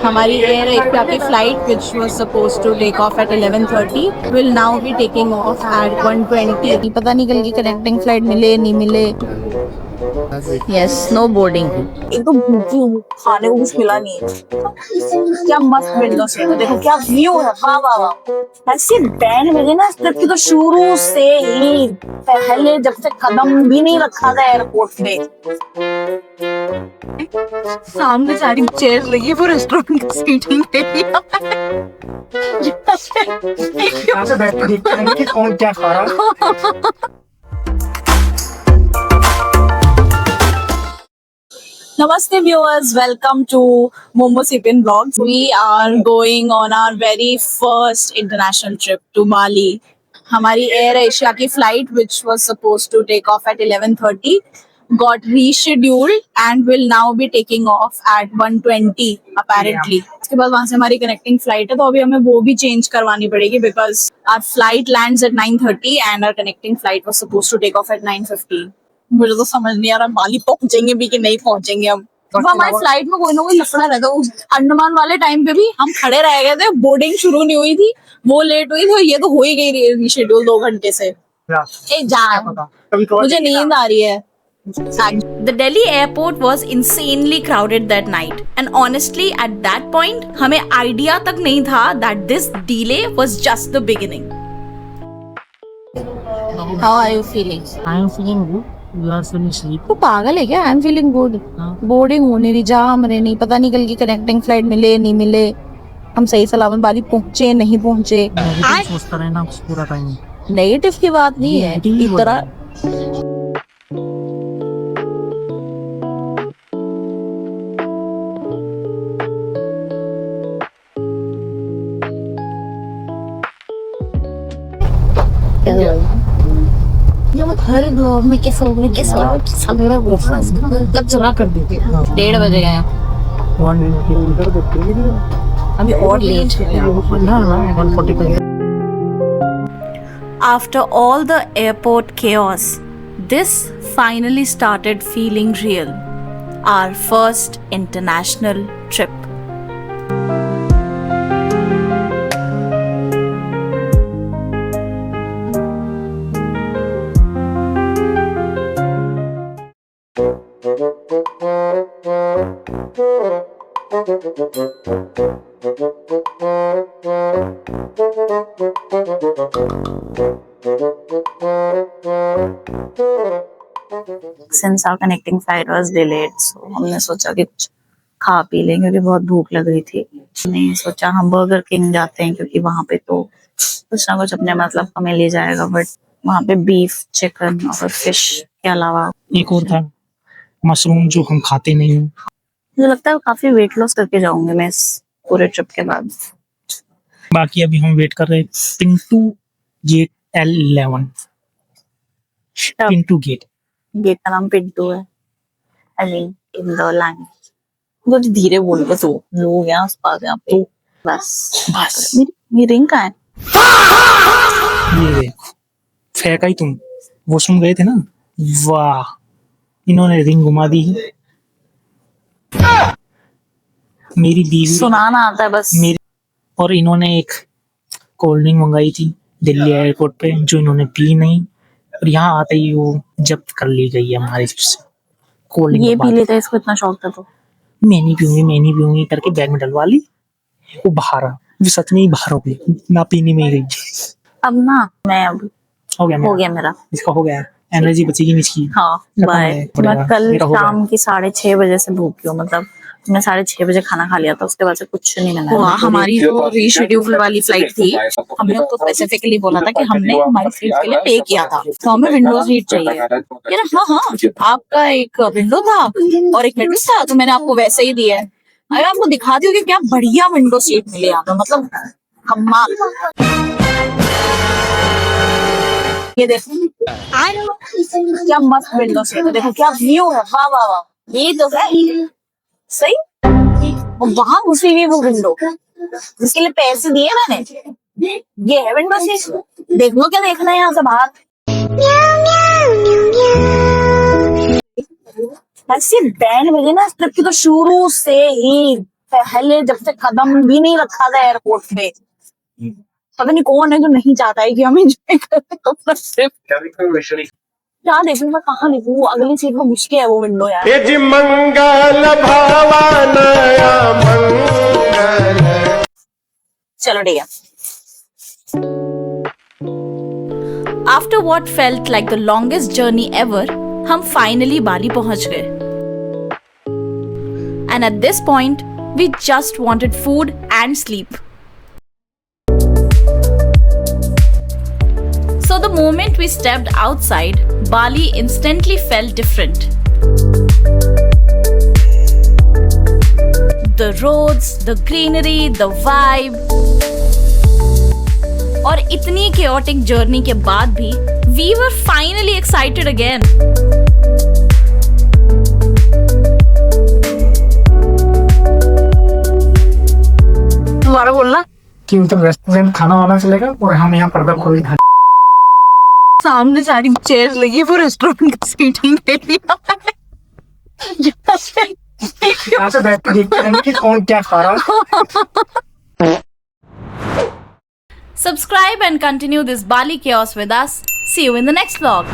हमारी AirAsia की flight which was supposed to take off at 11:30 will now be taking off at 1:20। पता नहीं कल की कनेक्टिंग फ्लाइट मिले नहीं मिले। Yes, no boarding. एक तो भूखी हूँ, खाने को कुछ मिला नहीं है। क्या मस्त विंडो सीट है, देखो क्या व्यू है। वाह वाह वाह। ऐसी बैंड बजे ना, इस ट्रिप की तो शुरू से ही पहले जब से कदम भी नहीं रखा था एयरपोर्ट पे। सामने सारी चेयर लगी है, वो रेस्टोरेंट की सीटिंग यहाँ से बैठ के देखते रहेंगे कि कौन क्या खा रहा है। Namaste viewers, welcome to Momo Sipin Vlogs. We are going on our very first international trip to Bali. हमारी एयर एशिया की flight which was supposed to take off at 11:30 got rescheduled and will now be taking off at 1:20 apparently. इसके बाद वहां से हमारी connecting flight है, तो अभी हमें वो भी चेंज करवानी पड़ेगी because our flight lands at 9:30 and our connecting flight was supposed to take off at 9:15. मुझे तो समझ नहीं आ रहा बाली पहुंचेंगे भी कि नहीं पहुंचेंगे हम। तो हमारी फ्लाइट में कोई ना कोई लफड़ा रहता है। उस अंडमान वाले टाइम पे भी हम खड़े रह गए थे, बोर्डिंग शुरू नहीं हुई थी, वो लेट हुई थी, ये तो हो ही गई रिशेड्यूल 2 घंटे से। एक जा मुझे नींद आ रही है। The Delhi airport was insanely crowded that night, and honestly, at that point, हमें idea तक नहीं था that this delay was just the beginning. How are you feeling? I am feeling good. You are feeling sleep. तू पागल है क्या? I am feeling good. Boarding होने रही, जा हमने नहीं पता नहीं कल की कनेक्टिंग फ्लाइट मिले नहीं मिले, हम सही सलामत बाली पहुंचे नहीं पहुंचे। सोचता रहना पूरा टाइम। नेगेटिव की बात नहीं है, इस तरह हर ब्लॉग में कैसे कब चला कर देते 1:30 बजे गए अभी और late. After all the airport chaos, this finally started feeling real. Our first international trip. Since our connecting flight was delayed, so हमने सोचा कि कुछ खा पी लें क्योंकि बहुत भूख लग रही थी। नहीं सोचा हम बर्गर किंग जाते हैं क्योंकि वहां पे तो कुछ ना कुछ अपने मतलब हमें ले जाएगा, बट वहां पे बीफ, चिकन और फिश के अलावा एक और था मशरूम जो हम खाते नहीं हैं। मुझे लगता है काफी वेट लॉस करके जाऊंगी मैं इस पूरे ट्रिप के बाद। बाकी अभी हम वेट कर रहे हैं Pintu gate L11। Pintu gate का नाम पिंटू है। I mean in the language. बहुत धीरे बोल के तो लोग हैं आसपास यहाँ पे। बस मेरी रिंग कहाँ है? ये देखो, फेंका ही तुम। वो सुन गए थे ना? वाह, इन्होंने रिंग घुमा दी। मेरी बीवी सुनाना आता है बस। मेरी और इन्होंने एक कोल्ड ड्रिंक मंगाई थी दिल्ली एयरपोर्ट पे, जो इन्होंने पी नहीं, और यहाँ आते ही वो जब्त कर ली गई है हमारी तरफ से। कोल्ड ड्रिंक ये पी लेता है, इसको इतना शौक था तो। मैं नहीं पीऊंगी करके बैग में डलवा ली। वो बाहर आ, वो सच में ही बाहर हो गई, ना पीने में ही गई। अब ना मैं अब हो गया मेरा। इसका हो गया, एनर्जी बचेगी नहीं इसकी। हाँ बाय। मैं कल शाम की 6:30 बजे से भूखी हूँ, मतलब मैं 6:30 बजे खाना खा लिया था, उसके बाद से कुछ नहीं मिला। हमारी जो रीशेड्यूल वाली फ्लाइट थी, हमने उसको स्पेसिफिकली बोला था कि हमने हमारी सीट के लिए पे किया था, तो हमें विंडो सीट चाहिए। यार हाँ आपका एक विंडो था और एक हेडरेस्ट था, तो मैंने आपको वैसे ही दिया है। अरे आपको दिखाती हूँ कि क्या बढ़िया विंडो सीट मिली यहाँ पे, मतलब कमाल। ये देखो क्या मस्त विंडो सीट है, देखो क्या व्यू है। वाह वाह वाह, ये तो है सही। वहां घुसी हुई वो विंडो जिसके लिए पैसे दिए मैंने, ये है विंडो सीट। देख लो क्या देखना है यहाँ से बाहर। ऐसी बैंड बजे ना, इस ट्रिप की तो शुरू से ही पहले जब से कदम भी नहीं रखा था एयरपोर्ट पे, पता नहीं कौन है जो नहीं चाहता है कि हम एंजॉय करें अपना ट्रिप। क्या देखूं मैं, कहाँ देखूं? अगली सीट में घुस के है वो विंडो यार। मंगल भवानया मंगल। चलो ठीक है। After what felt like the longest journey ever, हम finally बाली पहुंच गए. And at this point, we just wanted food and sleep. So the moment we stepped outside, Bali instantly felt different. The roads, the greenery, the vibe. और इतनी chaotic journey के बाद भी we were finally excited again. दोबारा बोलना। कि मतलब restaurant खाना वाना चलेगा और हम यहाँ पर्दा खोल के सामने सारी चेयर लगी है वो रेस्टोरेंट की सीटिंग के लिए। यहाँ से बैठ के देखते रहेंगे कि कौन क्या खा रहा है। Subscribe and continue this Bali chaos with us. See you in the next vlog.